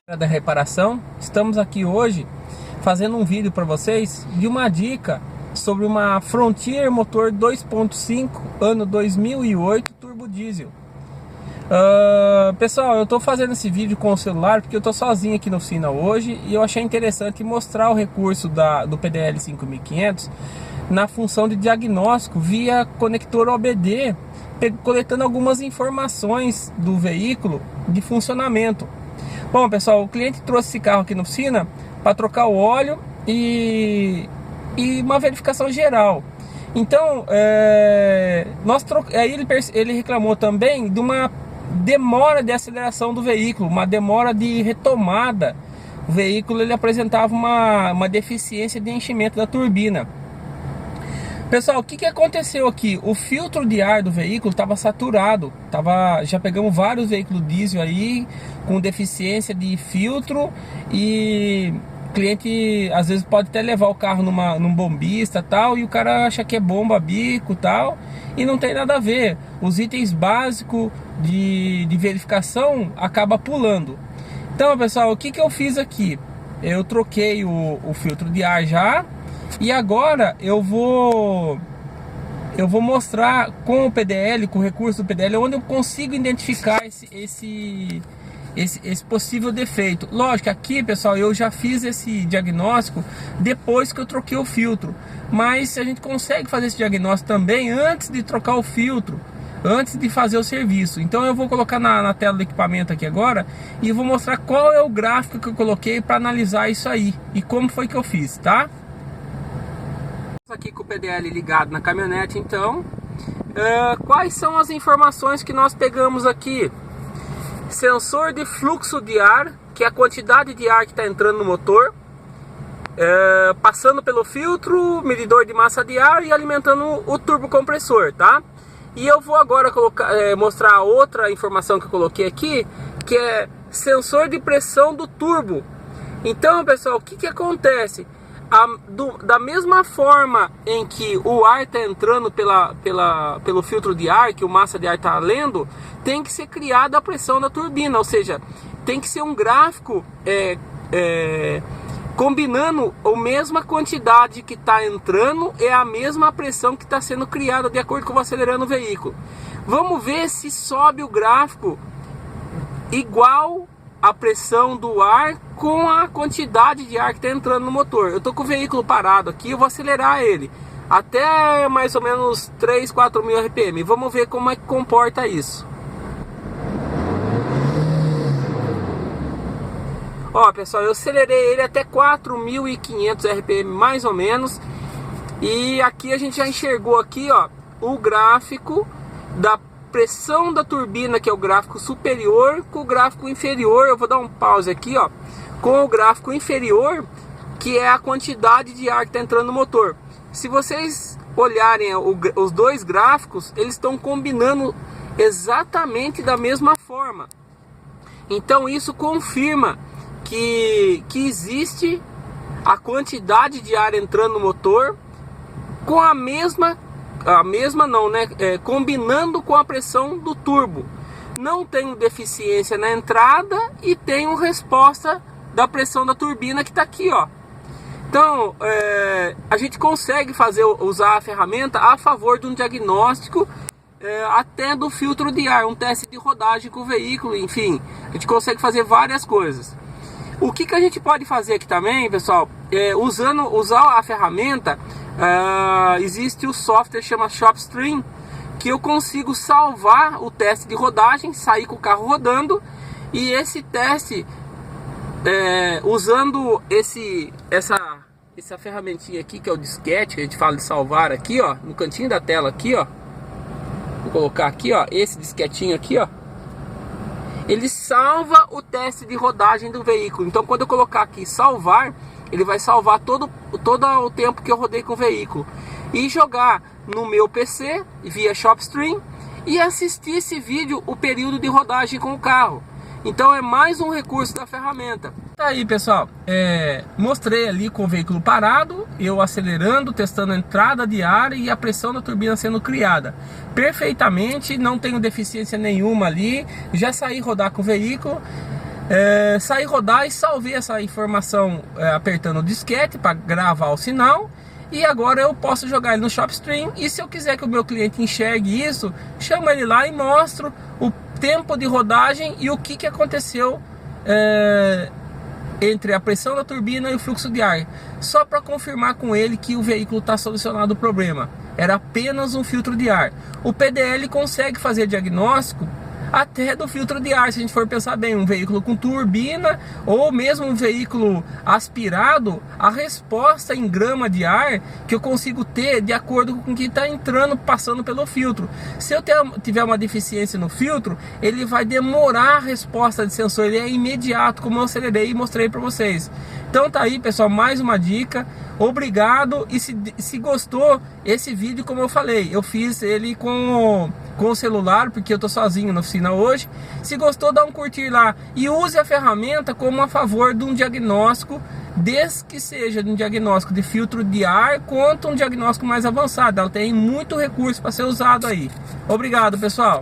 Da reparação. Estamos aqui hoje fazendo um vídeo para vocês de uma dica sobre uma Frontier motor 2.5 ano 2008 turbo diesel. Pessoal, eu estou fazendo esse vídeo com o celular porque eu estou sozinho aqui na oficina hoje e eu achei interessante mostrar o recurso do PDL 5500 na função de diagnóstico via conector OBD, coletando algumas informações do veículo de funcionamento. Bom, pessoal, o cliente trouxe esse carro aqui na oficina para trocar o óleo e uma verificação geral. Então, aí ele reclamou também de uma demora de aceleração do veículo, uma demora de retomada. O veículo ele apresentava uma deficiência de enchimento da turbina. Pessoal, o que aconteceu aqui? O filtro de ar do veículo estava saturado. Já pegamos vários veículos diesel aí com deficiência de filtro e o cliente às vezes pode até levar o carro num bombista tal, e o cara acha que é bomba, bico tal, e não tem nada a ver. Os itens básicos de verificação acaba pulando. Então, pessoal, o que eu fiz aqui? Eu troquei o filtro de ar já. E agora eu vou mostrar com o PDL, com o recurso do PDL, onde eu consigo identificar esse possível defeito. Lógico, aqui, pessoal, eu já fiz esse diagnóstico depois que eu troquei o filtro, mas a gente consegue fazer esse diagnóstico também antes de trocar o filtro, antes de fazer o serviço. Então eu vou colocar na tela do equipamento aqui agora e vou mostrar qual é o gráfico que eu coloquei para analisar isso aí e como foi que eu fiz, tá? Aqui com o PDL ligado na caminhonete. Então, quais são as informações que nós pegamos aqui? Sensor de fluxo de ar, que é a quantidade de ar que está entrando no motor, passando pelo filtro, medidor de massa de ar e alimentando o turbocompressor, tá? E eu vou agora mostrar outra informação que eu coloquei aqui, que é sensor de pressão do turbo. Então, pessoal, o que acontece? Da mesma forma em que o ar está entrando pelo filtro de ar, que o massa de ar está lendo, tem que ser criada a pressão da turbina, ou seja, tem que ser um gráfico combinando a mesma quantidade que está entrando é a mesma pressão que está sendo criada de acordo com o acelerando o veículo. Vamos ver se sobe o gráfico igual a pressão do ar com a quantidade de ar que está entrando no motor. Eu estou com o veículo parado aqui, eu vou acelerar ele até mais ou menos 3, 4 mil RPM. Vamos ver como é que comporta isso. Ó, pessoal, eu acelerei ele até 4.500 RPM mais ou menos. E aqui a gente já enxergou aqui, ó, o gráfico da pressão da turbina, que é o gráfico superior, com o gráfico inferior. Eu vou dar um pause aqui, ó, com o gráfico inferior, que é a quantidade de ar que está entrando no motor. Se vocês olharem os dois gráficos, eles estão combinando exatamente da mesma forma. Então isso confirma que existe a quantidade de ar entrando no motor com combinando com a pressão do turbo. Não tenho deficiência na entrada e tenho resposta da pressão da turbina que está aqui, ó. Então, a gente consegue usar a ferramenta a favor de um diagnóstico até do filtro de ar, um teste de rodagem com o veículo, enfim, a gente consegue fazer várias coisas. O que a gente pode fazer aqui também, pessoal, usar a ferramenta. Existe o software que chama ShopStream, que eu consigo salvar o teste de rodagem, sair com o carro rodando, e esse teste usando essa ferramentinha aqui, que é o disquete, que a gente fala de salvar aqui, ó, no cantinho da tela aqui, ó. Vou colocar aqui, ó, esse disquetinho aqui, ó. Ele salva o teste de rodagem do veículo. Então, quando eu colocar aqui salvar, ele vai salvar todo o tempo que eu rodei com o veículo e jogar no meu PC via ShopStream e assistir esse vídeo, o período de rodagem com o carro. Então é mais um recurso da ferramenta. Tá aí, pessoal, mostrei ali com o veículo parado, eu acelerando, testando a entrada de ar e a pressão da turbina sendo criada perfeitamente, não tenho deficiência nenhuma ali. Já saí rodar com o veículo. Saí rodar e salvei essa informação apertando o disquete para gravar o sinal. E agora eu posso jogar ele no ShopStream. E se eu quiser que o meu cliente enxergue isso, chamo ele lá e mostro o tempo de rodagem e o que aconteceu entre a pressão da turbina e o fluxo de ar, só para confirmar com ele que o veículo está solucionado o problema. Era apenas um filtro de ar. O PDL consegue fazer diagnóstico até do filtro de ar, se a gente for pensar bem, um veículo com turbina ou mesmo um veículo aspirado, a resposta em grama de ar que eu consigo ter de acordo com o que está entrando, passando pelo filtro. Se eu tiver uma deficiência no filtro, ele vai demorar a resposta de sensor, ele é imediato, como eu acelerei e mostrei para vocês. Então tá aí, pessoal, mais uma dica. Obrigado. E se gostou esse vídeo, como eu falei, eu fiz ele com o celular, porque eu tô sozinho na oficina hoje. Se gostou, dá um curtir lá e use a ferramenta como a favor de um diagnóstico, desde que seja de um diagnóstico de filtro de ar, quanto um diagnóstico mais avançado. Ela tem muito recurso para ser usado aí. Obrigado, pessoal.